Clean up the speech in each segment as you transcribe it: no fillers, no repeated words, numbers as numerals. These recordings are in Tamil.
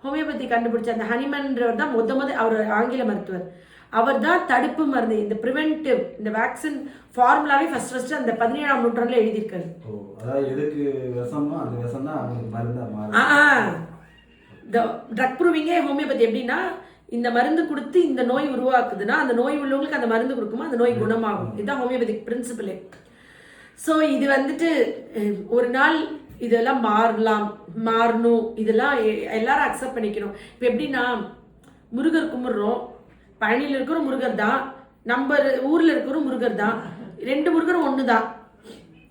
ஹோமியோபதி கண்டுபிடிச்ச அந்த ஹனிமன்றவர் தான் அவர் ஆங்கில மருத்துவர். அவர் தான் தடுப்பு மருந்து, இந்த ப்ரிவென்டிவ், இந்த வேக்சின் ஃபார்முலாவே ஃபர்ஸ்ட் அந்த 17ஆம் நூற்றாண்டுல எழுதியிருக்காரு. ட்ரக் ப்ரூவிங்கே ஹோமியோபதி எப்படின்னா, இந்த மருந்து கொடுத்து இந்த நோய் உருவாக்குதுன்னா அந்த நோய் உள்ளவங்களுக்கு அந்த மருந்து கொடுக்குமா அந்த நோய் குணமாகும். இதுதான் ஹோமியோபதிக் பிரின்சிபலே. ஸோ இது வந்துட்டு ஒரு நாள் இதெல்லாம் மாறணும், இதெல்லாம் எல்லாரும் அக்செப்ட் பண்ணிக்கணும். இப்போ எப்படின்னா, முருகர் கும்பிட்றோம், பழனியில் இருக்கிற முருகர் தான், நம்ம ஊரில் இருக்கிற முருகர் தான், 2 முருகரும் ஒன்று தான்.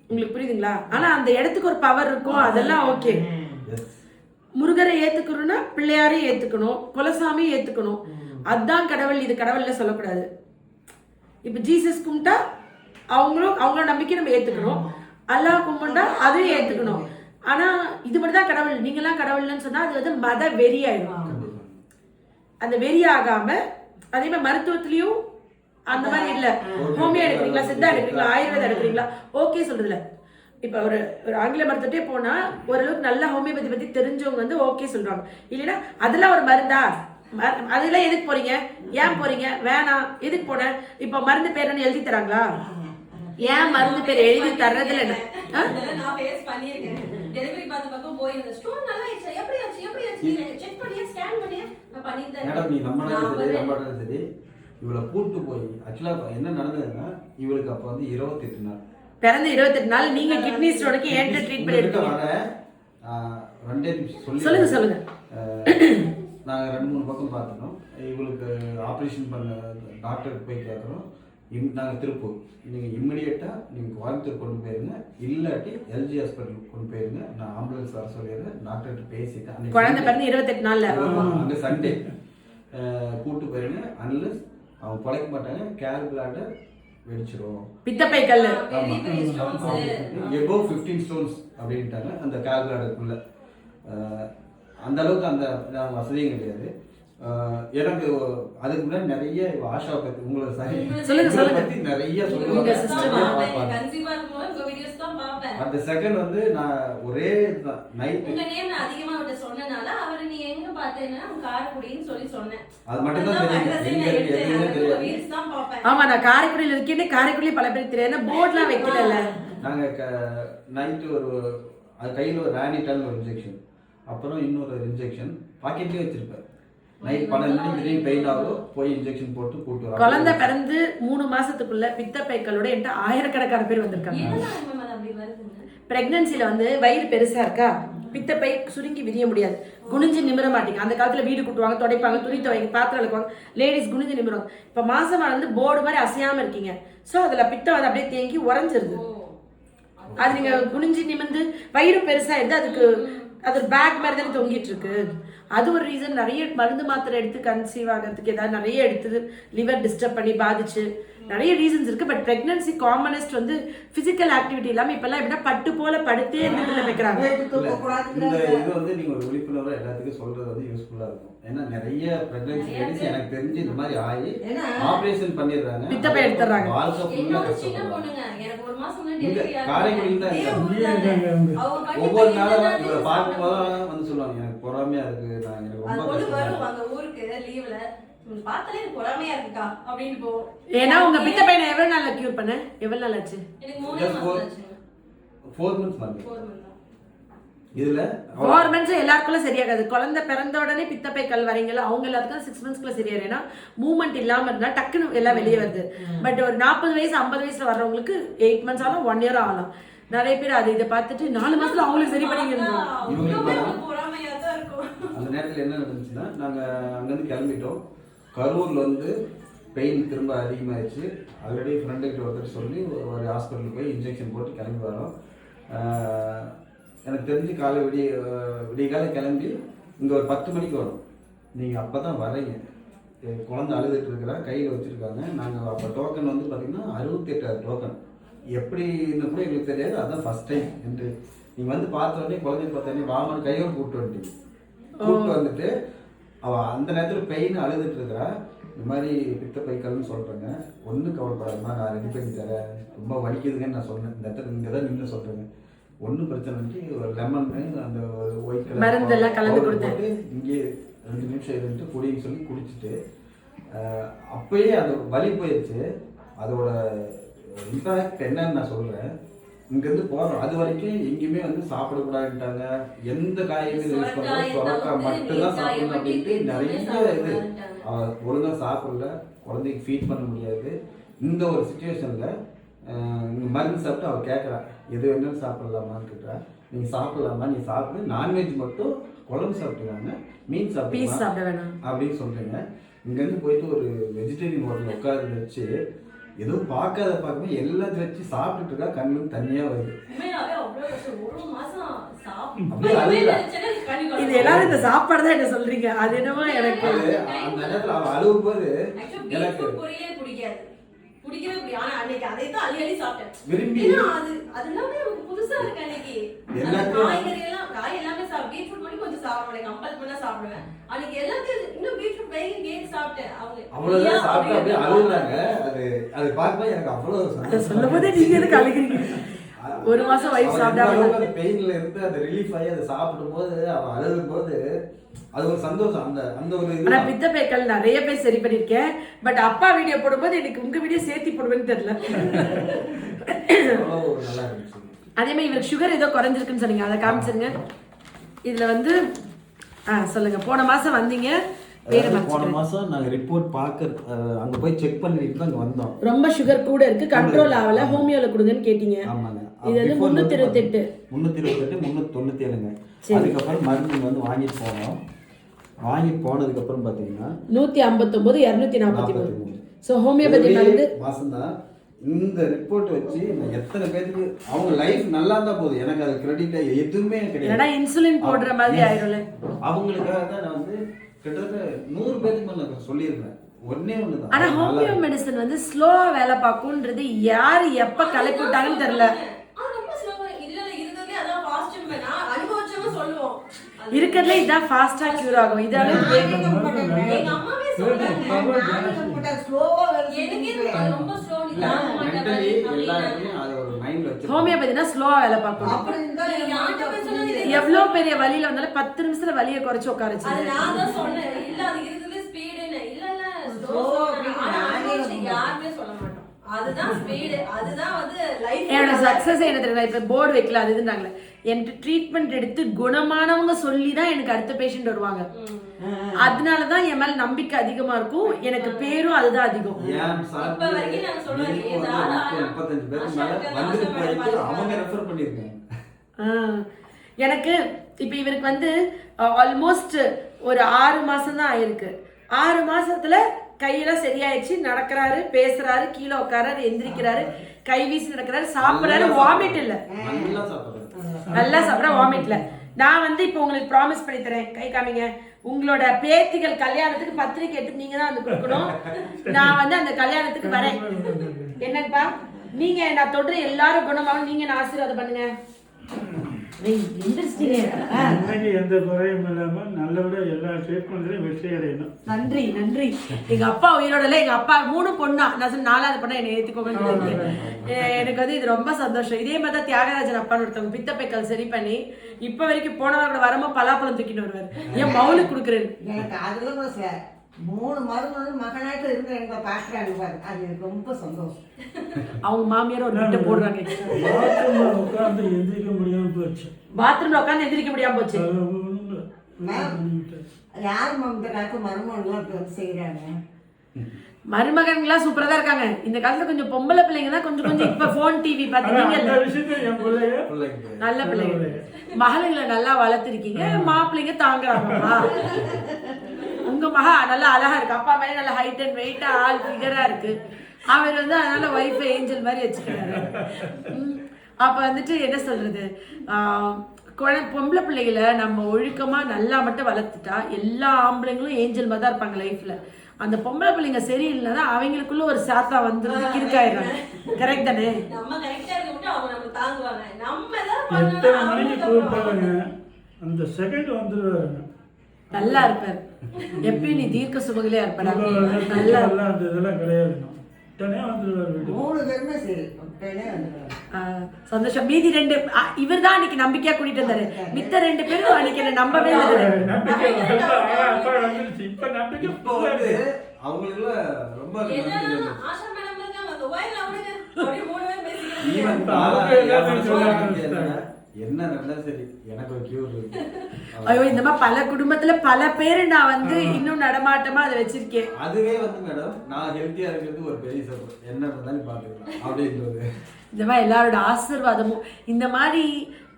உங்களுக்கு புரியுதுங்களா? ஆனால் அந்த இடத்துக்கு ஒரு பவர் இருக்கும், அதெல்லாம் ஓகே. முருகரை ஏற்றுக்கணும்னா பிள்ளையாரையும் ஏற்றுக்கணும், குலசாமியும் ஏற்றுக்கணும். அதுதான் கடவுள், இது கடவுள்ல சொல்லக்கூடாது. இப்போ ஜீசஸ் கும்பிட்டா அவங்களோட நம்பிக்கை நம்ம ஏற்றுக்கணும், அல்லாஹ் கும்பிட்டா அதையும் ஏற்றுக்கணும். ஆனால் இது மட்டும் தான் கடவுள், நீங்களாம் கடவுள்னு சொன்னால் அது வந்து மத வெறி ஆயிடும். அந்த வெறி ஆகாம அதே மாதிரி மருத்துவத்திலையும் அந்த மாதிரி இல்லை. ஹோமியோ எடுக்கிறீங்களா, சித்தா எடுக்கிறீங்களா, ஆயுர்வேதம் எடுக்கிறீங்களா, ஓகே சொல்றதுல. இப்போ ஒரு ஆங்கில மருத்துவத்தே போனா ஓரளவுக்கு நல்ல ஹோமியோபதி பத்தி தெரிஞ்சவங்க வந்து ஓகே சொல்றாங்க. இல்லைன்னா அதெல்லாம் ஒரு மருந்தா, அதெல்லாம் எதுக்கு போறீங்க, ஏன் போறீங்க, வேணாம், எதுக்கு போன, இப்போ மருந்து பேர் எழுதி தராங்களா, ஏன் மருந்து பேர் எழுதி தர்றதுல என்ன? இவளை கூட்டு போய் ஆக்சுவலா என்ன நடந்ததுன்னா, இவளுக்கு அப்ப வந்து 28 நாள் பிறந்து 28 நாள் நீங்க கிட்னி ஸ்டோனுக்கு ஏன்ட்ட ட்ரீட்மெண்ட் எடுத்தீங்க. சொல்லுங்க. நாங்க 2-3 பக்கம் பார்த்தோம். இவளுக்கு ஆப்ரேஷன் பண்ண டாக்டருக்கு போய் கேட்குறோம், நாங்கள் திருப்பூர், நீங்கள் இம்மிடியேட்டாக நீங்கள் கோயம்புத்தூர் கொண்டு போயிருங்க, இல்லாட்டி எல்ஜி ஹாஸ்பிட்டலுக்கு கொண்டு போயிருங்க, நான் ஆம்புலன்ஸ் வர சொல்லிடுறேன், டாக்டர்கிட்ட பேசிட்டேன். குழந்தை பிறந்து 28 நாள்ல அங்கே சண்டே கூட்டு போயிருங்க, அன்லஸ் அவங்க பொழைக்க மாட்டாங்க, கேர் பிளாடர் வெடிச்சிரும், பித்தப்பை கல் எபோவ் 15 ஸ்டோன்ஸ் அப்படின்ட்டாங்க அந்த கேர் பிளாடருக்குள்ள. அந்த அளவுக்கு அந்த வசதியும் கிடையாது. எனக்கு அதுக்கு முன்னாடி நிறைய ஆஷா பத்தி உங்களுக்கு பத்தி நிறைய சொல்லுவாங்க. அந்த செகண்ட் வந்து நான் ஒரே நைட் அது மட்டும் தான் தெரியும். ஆமா, நான் காரைக்குடியில் இருக்கேன்னு காரைக்குடியில் பல பேர் தெரியாது, போர்ட்லாம் வைக்கல. நாங்க நைட்டு அது கையில் ஒரு ரானிட்டால் ஒரு இன்ஜெக்ஷன், அப்புறம் இன்னொரு இன்ஜெக்ஷன் பாக்கெட்லயே வச்சிருப்பேன். நைட் 12 மணிக்கு பெயின் ஆகும், போய் இன்ஜெக்ஷன் போட்டு கூட்டு வரோம். குழந்தை பிறந்து 3 மாசத்துக்குள்ள பித்தப்பைக்களோட என்கிட்ட ஆயிரக்கணக்கான பேர் வந்திருக்காங்க. பிரெக்னன்சில வந்து வயிறு பெருசா இருக்கா, பித்தப்பை சுருங்கி விரிய முடியாது, குனிஞ்சு நிமிர மாட்டீங்க. அந்த காலத்துல வீடு கூட்டுவாங்க, துடைப்பாங்க, துணி துவைங்க, பாத்திரம் விளக்குவாங்க, லேடிஸ் குனிஞ்சு நிமிருவாங்க. இப்ப மாசமா வந்து போர்டு மாதிரி அசையாம இருக்கீங்க, சோ அதுல பித்தம் வந்து அப்படியே தேங்கி உறைஞ்சிருது. அது நீங்க குனிஞ்சு நிமிர்ந்து வயிறு பெருசா இருந்து அதுக்கு அது ஒரு பேக் மாதிரி தானே தொங்கிட்டு இருக்கு. அது ஒரு ரீசன். நிறைய மருந்து மாத்திரை எடுத்து கன்சீவ் ஆகிறதுக்கு ஏதாவது நிறைய எடுத்து லிவர் டிஸ்டர்ப் பண்ணி பாதிச்சு நிறைய ரீசன்ஸ் இருக்கு. பட் பிரெக்னன்சி காமனஸ்ட் வந்து பிசிக்கல் ஆக்டிவிட்டி இல்லாம இப்பெல்லாம் எப்படின்னா பட்டு போல படுத்தே இருந்து வைக்கிறாங்க. இந்த இது வந்து நீங்க ஒரு விழிப்புணர்வு எல்லாத்துக்கும் சொல்றது வந்து யூஸ்ஃபுல்லா இருக்கும். ஏன்னா நிறைய பிரெக்னன்சி லேடிஸ் எனக்கு தெரிஞ்சு இந்த மாதிரி ஆகி ஆபரேஷன் பண்ணிடுறாங்க, பித்தப்பை எடுத்துறாங்க. வாழ்க்கை ஃபுல்லா கஷ்டப்படுறாங்க. காரைக்குடியில் தான் ஒவ்வொரு நாளும் இவரை பார்க்கும்போது வந்து சொல்லுவாங்க, எனக்கு பொறாமையா இருக்கு, நான் எனக்கு ஏன்னா உங்க பித்தப்பையனை எவ்வளவு நாள்ல கியூர் பண்ண, எவ்வளவு நாள் ஆச்சு? 4 months. இதுல 4 months எல்லாருக்குள்ள சரியாகாது. குழந்தை பிறந்த உடனே பித்தப்பை கல் வரீங்களா, அவங்க எல்லாத்துக்கும் 6 monthsக்குள்ள சரியாயிரும். ஏன்னா மூவ்மெண்ட் இல்லாம இருந்தா டக்குன்னு எல்லாம் வெளியே வருது. பட் ஒரு 40 வயசு 50 வயசுல வர்றவங்களுக்கு 8 months ஆகலாம், 1 year ஆகலாம். நிறைய பேர் அதை இதை பார்த்துட்டு 4 மாசத்துல அவங்களுக்கு சரி பண்ணிக்கிறாங்க. அந்த நேரத்தில் என்ன நடந்துச்சுன்னா, நாங்க அங்கிருந்து கிளம்பிட்டோம். கரூர்ல வந்து பெயின் திரும்ப அதிகமாகிடுச்சு. ஆல்ரெடி ஃப்ரெண்டுக்கிட்ட ஒருத்தர் சொல்லி ஒரு ஹாஸ்பிட்டலுக்கு போய் இன்ஜெக்ஷன் போட்டு கிளம்பி வரோம். எனக்கு தெரிஞ்சு காலை விடிய காலை கிளம்பி இங்கே ஒரு 10 மணிக்கு வரும். நீங்கள் அப்போ தான் வரீங்க, குழந்தை அழுதுட்டு இருக்கிறா, கையில் வச்சுருக்காங்க. நாங்கள் அப்போ டோக்கன் வந்து பார்த்திங்கன்னா 68 டோக்கன். எப்படின்னு கூட எங்களுக்கு தெரியாது. அதுதான் ஃபஸ்ட் டைம் என்று நீங்கள் வந்து பார்த்தோடனே குழந்தைய பார்த்தோடனே வாமன் கையோடு கூப்பிட்டு வந்துட்டீங்க. கூப்பிட்டு வந்துட்டு அவள் அந்த நேரத்தில் பெயின் அழுதுட்டு இருக்கிறா. இந்த மாதிரி பித்தப்பைக்கல்னு சொல்கிறேங்க, ஒன்றும் கவலைப்படாதமா, நான் ரெடி பண்ணி தரேன், ரொம்ப வலிக்குதுங்கன்னு நான் சொன்னேன். இந்த இடத்துல இங்கே தான் நின்று சொல்கிறேங்க. ஒன்றும் பிரச்சனை இல்லை, ஒரு லெமன் அந்த ஒயிட் கலர் மருந்தெல்லாம் கலந்து கொடுத்தேன். இங்கே 2 நிமிஷம் இருந்துட்டு குடின்னு சொல்லி குடிச்சிட்டு அப்பயே அது வலி போயிடுச்சு. அதோட இம்பாக்ட் என்னன்னு நான் சொல்கிறேன். இங்கேருந்து போகிறோம் அது வரைக்கும் எங்கேயுமே வந்து சாப்பிடக்கூடாதுட்டாங்க. எந்த காய்கறி யூஸ் பண்ணுறோம், சொரக்காய் மட்டும்தான் சாப்பிடணும் அப்படின்ட்டு நிறைய இது. ஒழுங்காக சாப்பிடல, குழந்தைக்கு ஃபீட் பண்ண முடியாது. இந்த ஒரு சுச்சுவேஷனில் மருந்து சாப்பிட்டு அவள் கேட்குறா, எது வேணாலும் சாப்பிடலாமான்னு கேட்குறா. நீங்கள் சாப்பிடலாமா, நீ சாப்பிடு, நான்வெஜ் மட்டும் குழம்பு சாப்பிட்டுக்காங்க, மீன் சாப்பிட வேணாம் அப்படின்னு சொல்கிறீங்க. இங்கேருந்து போயிட்டு ஒரு வெஜிடேரியன் ஹோட்டலில் உட்காந்து வச்சு ஏதோ பார்க்காம எல்லாத்தையும் வச்சு சாப்பிட்டுட்டு இருக்கா. கண்ணுக்கு தனியாக வருது. இது எல்லாரும் இந்த சாப்பாடு தான் என்ன சொல்றீங்க, அது என்னமோ எனக்கு அந்த நேரத்தில் அவள் அழுவும் போது எனக்கு பிடிக்கவே பிடிக்கும். ஆனா அன்னைக்கு அதை தான் அள்ளி சாப்பிட்டேன் விரும்பி. அது எல்லாமே எனக்கு புதுசா இருக்கு. அன்னைக்கு காய்கறி எல்லாம் காய் எல்லாமே பீட்ரூட் மட்டும் கொஞ்சம் சாப்பிடுவேன், கம்பல் பண்ணா சாப்பிடுவேன். அன்னைக்கு எல்லாத்தையும் இன்னும் பீட்ரூட் வேகம் கேட்டு சாப்பிட்டேன். அவ்வளவுதான் சாப்பிட்டு அப்படியே அழுகுறாங்க. அது பார்க்கும்போது எனக்கு அவ்வளவு சொல்லும் போதே நீங்க எதுக்கு அழுகிறீங்க? ஒரு மாசம் வயிறு சாப்பிடாம அந்த பெயின்ல இருந்து அந்த ரிலீஃப் ஆகி அதை சாப்பிடும் போது அவன் அழுகும் போது அது ஒரு சந்தோஷம். அந்த ஒரு நான் பித்தப்பேக்கள் நிறைய பேர் சரி பண்ணிருக்கேன். பட் அப்பா வீடியோ போடும்போது எனக்கு உங்க வீடியோ சேர்த்தி போடுவேன்னு தெரியல. நல்லா இருந்துச்சு. அதே மாதிரி இவருக்கு சுகர் ஏதோ குறைஞ்சிருக்குன்னு சொன்னீங்க, அதை காமிச்சிருங்க. இதுல வந்து சொல்லுங்க. போன மாசம் வந்தீங்க, போன மாசம் நாங்க ரிப்போர்ட் பார்க்க அங்க போய் செக் பண்ணிட்டு தான் வந்தோம். ரொம்ப சுகர் கூட இருக்கு, கண்ட்ரோல் ஆகல, ஹோமியோல கொடுங்கன்னு கேட்டீங்க. ஆமாங்க. இது வந்து 328 397ங்க. அதுக்கப்புறம் மருந்து வந்து வாங்கிட்டு போனோம். வாங்கிட்டு போனதுக்கு அப்புறம் பாத்தீங்கன்னா 159 243. சோ ஹோமியோபதி மருந்து மாசம் தான். இந்த ரிப்போர்ட் வச்சு எத்தனை பேருக்கு அவங்க லைஃப் நல்லா இருந்தா போதும், எனக்கு அது கிரெடிட் எதுவுமே கிடையாது. இன்சுலின் போடுற மாதிரி ஆயிடும்ல. அவங்களுக்காக தான் நான் வந்து கிட்டத்தட்ட 100 பேருக்கு மேல நான் சொல்லியிருக்கேன். ஒன்னே ஒண்ணுதான். ஆனா ஹோமியோ மெடிசன் வந்து ஸ்லோவா வேலை பார்க்கும்ன்றது யாரு எப்ப கலக்கி விட்டாங்கன்னு தெரியல. இருக்கிறதுல இதான் ஃபாஸ்டா கியூர் ஆகும். இதால ஹோமியோபதினா ஸ்லோவா வேலை பார்க்கணும். எவ்வளவு பெரிய வலியில வந்தாலும் 10 நிமிஷத்துல வலியை குறைச்சு உட்காரச்சு. என்னோட சக்சஸ் என்ன தெரியும், இப்ப போர்டு வைக்கல அது இதுனாங்களே, எனக்கு ட்ரீட்மெண்ட் எடுத்து குணமானவங்க சொல்லிதான் எனக்கு அடுத்த பேஷண்ட் வருவாங்க. அதனாலதான் என் மேல நம்பிக்கை அதிகமா இருக்கும், எனக்கு பேரும் அதுதான் அதிகம். எனக்கு இப்ப இவருக்கு வந்து ஆல்மோஸ்ட் ஒரு 6 மாசம் தான் ஆயிருக்கு. 6 மாசத்துல கையெல்லாம் சரியாயிடுச்சு, நடக்கிறாரு, பேசுறாரு, கீழே உட்காராரு, எந்திரிக்கிறாரு, கை வீசி நடக்கிறாரு, சாப்பிடுறாரு, வாமிட் இல்ல, நல்லா சாப்பிட வாமிட் இல்ல. நான் வந்து இப்ப உங்களுக்கு ப்ராமிஸ் பண்ணி தரேன், கை காமிங்க, உங்களோட பேத்திகள் கல்யாணத்துக்கு பத்திரிக்கை எடுத்து நீங்க தான் வந்து கொடுக்கணும். நான் வந்து அந்த கல்யாணத்துக்கு வரேன். என்னப்பா நீங்க நான் தொடுற எல்லாரும் குணமாவும் நீங்க என்ன ஆசீர்வாதம் பண்ணுங்க. எந்த குறையும் இல்லாம நல்லபடியா எல்லா ட்ரீட்மெண்ட்லயும் வெற்றி அடையணும். நன்றி நன்றி. எங்க அப்பா உயிரோட இல்ல, எங்க அப்பா 3 பொண்ணா, நான் சொன்ன 4வது பொண்ணா என்னை ஏத்துக்கோங்க. எனக்கு வந்து இது ரொம்ப சந்தோஷம். இதே மாதிரி தான் தியாகராஜன் அப்பான்னு ஒருத்தவங்க பித்தப்பைக்கல் சரி பண்ணி இப்ப வரைக்கும் போனவரோட வரமா பலாப்பழம் தூக்கிட்டு வருவாரு. என் மவுனுக்கு கொடுக்குறேன். எனக்கு அதுல 3 மருமகளும் மகனாட்டு இருக்க எங்க பாக்குறாங்க பாரு, அது ரொம்ப சந்தோஷம். அவங்க மாமியார் ஒரு கிட்ட போடுறாங்க. உட்கார்ந்து எந்திரிக்க முடியாம போச்சு. பாத்ரூம்ல உட்கார்ந்து எந்திரிக்க முடியாம போச்சு. யார் இந்த காலத்து மருமகன்லாம் செய்யறாங்க? மருமகன்களா சூப்பரா தான் இருக்காங்க. இந்த காலத்துல கொஞ்சம் பொம்பளை பிள்ளைங்க தான் கொஞ்சம் இப்ப போன் டிவி பாத்தீங்க, நல்ல பிள்ளைங்க. மகளை நல்லா வளர்த்திருக்கீங்க, மாப்பிள்ளைங்க தாங்குறாங்கம்மா. உங்க மகா நல்லா அழகா இருக்கு, அப்பா மாதிரி நல்ல ஹைட் அண்ட் வெயிட்டா ஆள் ஃபிகரா இருக்கு. அவர் வந்து அதனால வைஃப் ஏஞ்சல் மாதிரி வச்சுக்கிறாரு. அப்ப வந்துட்டு என்ன சொல்றது, பொம்பளை பிள்ளைகளை நம்ம ஒழுக்கமா நல்லா மட்டும் வளர்த்துட்டா எல்லா ஆம்பளைங்களும் ஏஞ்சல் மாதிரி தான் இருப்பாங்க லைஃப்ல. அந்த பொம்பளை பிள்ளைங்க சரியில்லைன்னா அவங்களுக்குள்ள ஒரு சாத்தா வந்துருந்து கிறுக்காயிடுறாங்க. கரெக்ட் தானே? அந்த செகண்ட் வந்துருவாங்க, நல்லா இருப்பார். எப்பயும் நீ தீர்க்க சுமங்கலியா இருப்பா. நல்லா இதெல்லாம் கிடையாது, 3 பேருமே சரி. உடனே வந்துடுவாங்க. சந்தோஷம். மீதி 2 இவர் தான் அன்னைக்கு நம்பிக்கையா கூட்டிட்டு வந்தாரு. மித்த 2 பேரும் அன்னைக்கு என்ன நம்பவே இல்லை. நம்பிக்கை வந்து அப்பா வந்துருச்சு. இப்ப நம்பிக்கை இப்போ வந்து அவங்களுக்கு ரொம்ப எல்லாம் ஆஷா மேடம் இருக்காங்க, அந்த ஒயர்ல அவனுங்க அப்படியே 3 பேர் பேசிக்கிறாங்க. ஈவன் அவங்க எல்லாத்தையும் சொல்லுவாங்க என்ன நடந்தா சரி எனக்கு ஒரு கியூர் இருக்கு. ஐயோ, இந்த மாதிரி பல குடும்பத்துல பல பேரு நான் வந்து இன்னும் நடமாட்டமா அதை வச்சிருக்கேன். அதுவே வந்து மேடம் நான் ஹெல்த்தியா இருக்கிறது ஒரு பெரிய சப்போர்ட். என்ன இருந்தாலும் பாத்துக்கலாம் அப்படின்றது. இந்த மாதிரி எல்லாரோட ஆசீர்வாதமும் இந்த மாதிரி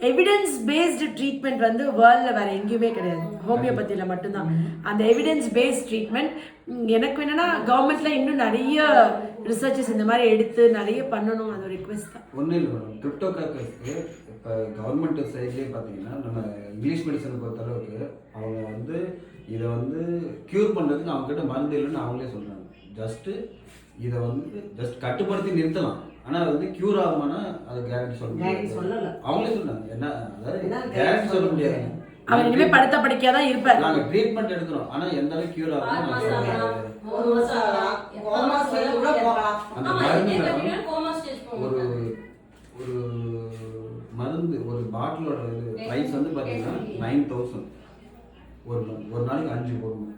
எவிடன்ஸ் பேஸ்டு ட்ரீட்மெண்ட் வந்து வேர்ல்டில் வேறு எங்கேயுமே கிடையாது, ஹோமியோபதியில் மட்டும்தான் அந்த எவிடன்ஸ் பேஸ்ட் ட்ரீட்மெண்ட். எனக்கு என்னென்னா கவர்மெண்ட்டில் இன்னும் நிறைய ரிசர்ச்சஸ் இந்த மாதிரி எடுத்து நிறைய பண்ணணும், அது ஒரு ரிக்வெஸ்ட் தான். ஒன்றும் இல்லை மேடம், கிரிப்டோகாக்கஸ்க்கு இப்போ கவர்மெண்ட் சைட்லேயே பார்த்தீங்கன்னா நம்ம இங்கிலீஷ் மெடிசனை பொறுத்தளவுக்கு அவங்க வந்து இதை வந்து க்யூர் பண்ணுறதுக்கு அவங்ககிட்ட மருந்து இல்லைன்னு அவங்களே சொல்கிறாங்க. ஜஸ்ட்டு இதை வந்து ஜஸ்ட் கட்டுப்படுத்தி நிறுத்தலாம், ஆனால் அது வந்து க்யூர் ஆகுமானா அது கேரண்டி சொல்லல. அவங்களே சொன்னாங்க என்ன, அதாவது கேரண்டி சொல்ல முடியாது. அவர் இனிமேல் படுத்த படிக்காதான் இருப்பார். நாங்கள் ட்ரீட்மெண்ட் எடுக்கிறோம், ஆனால் எந்த அளவுக்கு க்யூர் ஆகுமோ அந்த மருந்து ஒரு மருந்து ஒரு பாட்டிலோட ப்ரைஸ் வந்து பார்த்தீங்கன்னா 9000. ஒரு நாளைக்கு 5 போடணும்.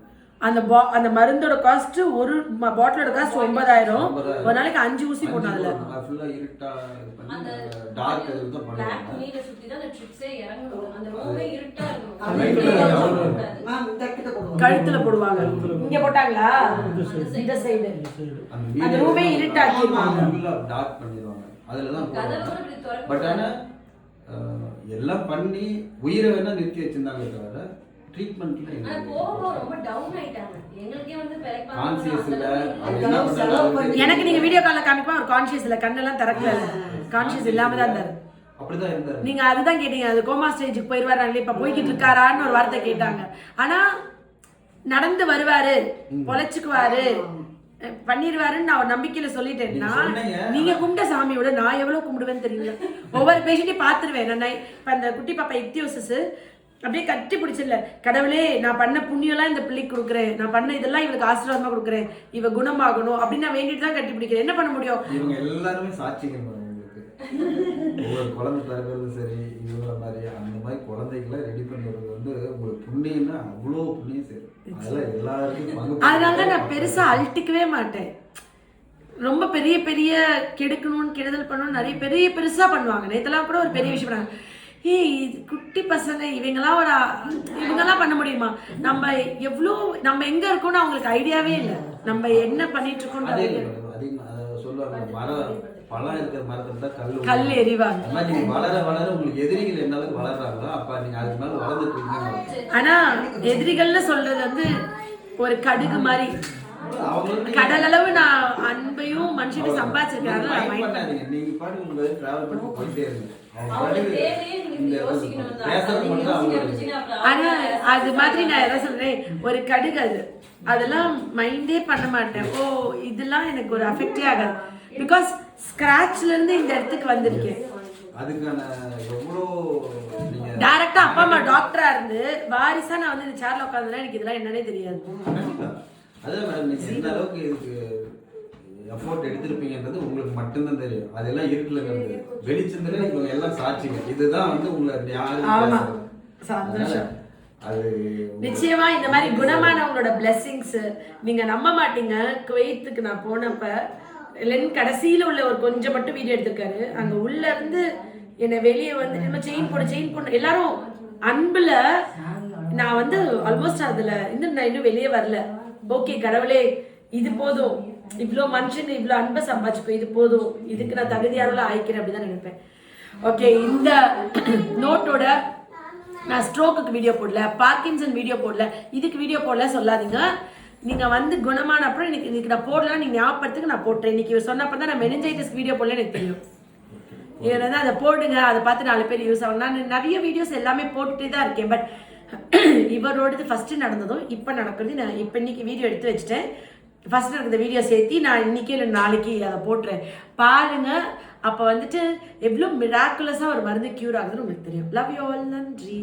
அந்த மருந்தோட காஸ்ட் ஒரு பாட்டிலோட காஸ்ட் 9000. ஒரு நாளைக்கு 5 ஊசி போடணும். அதுல ஃபுல்லா இருட்டா பண்ணி டார்க் இதுல தான் பண்ணுவாங்க. நீங்க சுத்தி தான் அந்த ட்ரிப்ஸே இறங்கணும். அந்த ரூமே இருட்டா இருக்கும். கழுத்துல போடுவாங்க. இங்க போட்டாங்களா இந்த சைடு அந்த ரூமே இருட்டாக்கிடுவாங்க, ஃபுல்லா டார்க் பண்ணிடுவாங்க. அதுல தான் பட் ஆனா எல்லாம் பண்ணி உயிரை வேணா நிறுத்தி வச்சிருந்தாங்க தவிர ட்ரீட்மெண்ட்ல ரொம்ப டவுன் ஆயிட்டாங்க. எங்களுக்கே வந்து கான்ஷியஸ் இல்ல. எனக்கு நீங்க வீடியோ கால்ல காமிப்பா ஒரு கான்ஷியஸ் இல்ல, கண்ணெல்லாம் திறக்கல, கான்ஷியஸ் இல்லாம தான் இருந்தாரு. அப்படிதான் இருந்தாரு. நீங்க அதுதான் கேட்டீங்க, அது கோமா ஸ்டேஜுக்கு போயிருவாரு, இப்ப போய்கிட்டு இருக்காரான்னு ஒரு வார்த்தை கேட்டாங்க. ஆனா நடந்து வருவாரு, பொழைச்சுக்குவாரு, பண்ணிடுவாருன்னு நான் நம்பிக்கையில சொல்லிட்டேன். நான் நீங்க கும்பிட்ட சாமியோட நான் எவ்வளவு கும்பிடுவேன்னு தெரியுங்க. ஒவ்வொரு பேஷண்ட்டையும் பாத்துருவேன். நான் இப்ப அந்த குட்டி பாப்பா இக்தியோசிஸ் அப்படியே கட்டி பிடிச்சிடல, கடவுளே நான் பண்ண புண்ணியெல்லாம் இந்த பிள்ளைக்கு கொடுக்குறேன், நான் பண்ண இதெல்லாம் இவளுக்கு ஆசீர்வாதமா கொடுக்குறேன், இவ குணமாகணும் அப்படின்னு நான் வேண்டிட்டு தான் கட்டி பிடிக்கிறேன். என்ன பண்ண முடியும்? இவங்க எல்லாருமே சாட்சிகள் உங்களுக்கு. ஒவ்வொரு குழந்தை பிறகு சரி இவங்க மாதிரி அந்த மாதிரி குழந்தைகளை ரெடி பண்ணுறது வந்து உங்களுக்கு புண்ணியம்னா அவ்வளோ புண்ணியம் சரி. அதெல்லாம் எல்லாருக்கும் அதனால நான் பெருசா அழட்டிக்கவே மாட்டேன். ரொம்ப பெரிய பெரிய கெடுக்கணும்னு கெடுதல் பண்ணணும் நிறைய பெரிய பெருசா பண்ணுவாங்க. நேத்தெல்லாம் கூட ஒரு பெரிய விஷயம் பண்ணாங்க. ஏய் குட்டி பசங்க இவங்கெல்லாம் பண்ண முடியுமா? நம்ம எவ்வளோ நம்ம எங்க இருக்கோம்னு அவங்களுக்கு ஐடியாவே இல்லை, நம்ம என்ன பண்ணிட்டு இருக்கோம். சொல்லுவாங்க பழம் இருக்கிற மரத்துல தான் கல் எறிவாங்க. நீங்க வளர வளர உங்களுக்கு எதிரிகள் என்ன அளவுக்கு வளர்றாங்களோ அப்ப நீங்க அதுக்கு மேல வளர்ந்துட்டு. ஆனா எதிரிகள்னு சொல்றது வந்து ஒரு கடுகு மாதிரி, கடல் அளவு நான் அன்பையும் மனுஷனையும் சம்பாதிச்சிருக்கேன். நீங்க பாட்டு உங்களுக்கு டிராவல் பண்ணி போயிட்டே இருங்க. ஆனா அது மாதிரி நான் எதை சொல்றேன், ஒரு கடுகு அது அதெல்லாம் மைண்டே பண்ண மாட்டேன். ஓ இதெல்லாம் எனக்கு ஒரு அஃபெக்டே ஆகாது. பிகாஸ் ஸ்கிராச்ல இருந்து இந்த இடத்துக்கு வந்திருக்கேன். அதுக்கான எவ்வளோ டைரக்டா அப்பா அம்மா டாக்டரா இருந்து வாரிசா நான் வந்து இந்த சேர்ல உட்காந்துனா எனக்கு இதெல்லாம் என்னன்னே தெரியாது. அதான் மேடம் நீங்க எந்த அளவுக்கு இதுக்கு எஃபோர்ட் எடுத்திருப்பீங்கன்றது உங்களுக்கு மட்டும்தான் தெரியும். அதெல்லாம் இருக்குல்ல வெளிச்சத்துல இவங்க எல்லாம் சாட்சிங்க. இதுதான் வந்து உங்களை யாரும் சந்தோஷம். அது நிச்சயமா இந்த மாதிரி குணமானவங்களோட பிளெஸிங்ஸ் நீங்க நம்ப மாட்டீங்க. குவைத்துக்கு நான் போனப்ப லென் கடைசியில உள்ள ஒரு கொஞ்சம் மட்டும் வீடியோ எடுத்திருக்காரு. அங்க உள்ள இருந்து என்னை வெளியே வந்து நம்ம செயின் போட எல்லாரும் அன்புல நான் வந்து ஆல்மோஸ்ட் அதுல இருந்து நான் இன்னும் வெளியே வரல. ஓகே கடவுளே இது போதும், இவ்வளோ மனுஷன் இவ்வளோ அன்பை சம்பாதிச்சுக்கோ, இது போதும், இதுக்கு நான் தகுதியானவள ஆயிக்கிறேன் அப்படிதான் நினைப்பேன். ஓகே இந்த நோட்டோட நான் ஸ்ட்ரோக்குக்கு வீடியோ போடல, பார்க்கின்சன் வீடியோ போடல, இதுக்கு வீடியோ போடல சொல்லாதீங்க. நீங்க வந்து குணமான அப்புறம் இன்னைக்கு நான் போடலாம், நீங்க ஞாபகத்துக்கு நான் போட்டேன். இன்னைக்கு சொன்னப்ப தான் நான் மெனிஞ்சைட்டிஸ் வீடியோ போடல எனக்கு தெரியும். ஏன்னா அதை போடுங்க, அதை பார்த்து 4 பேர் யூஸ் ஆகும். நான் நிறைய வீடியோஸ் எல்லாமே போட்டுட்டே தான் இருக்கேன். பட் இவரோடது ஃபர்ஸ்ட் நடந்ததும் இப்போ நடக்கிறது நான் இப்போ இன்னைக்கு வீடியோ எடுத்து வச்சுட்டேன். ஃபர்ஸ்ட் நடக்கிற வீடியோ சேர்த்து நான் இன்னைக்கு இல்லை நாளைக்கு அதை போட்டுறேன் பாருங்க. அப்போ வந்துட்டு எவ்வளோ மிராக்குலஸாக ஒரு மருந்து க்யூர் ஆகுதுன்னு உங்களுக்கு தெரியும். Love you all. நன்றி.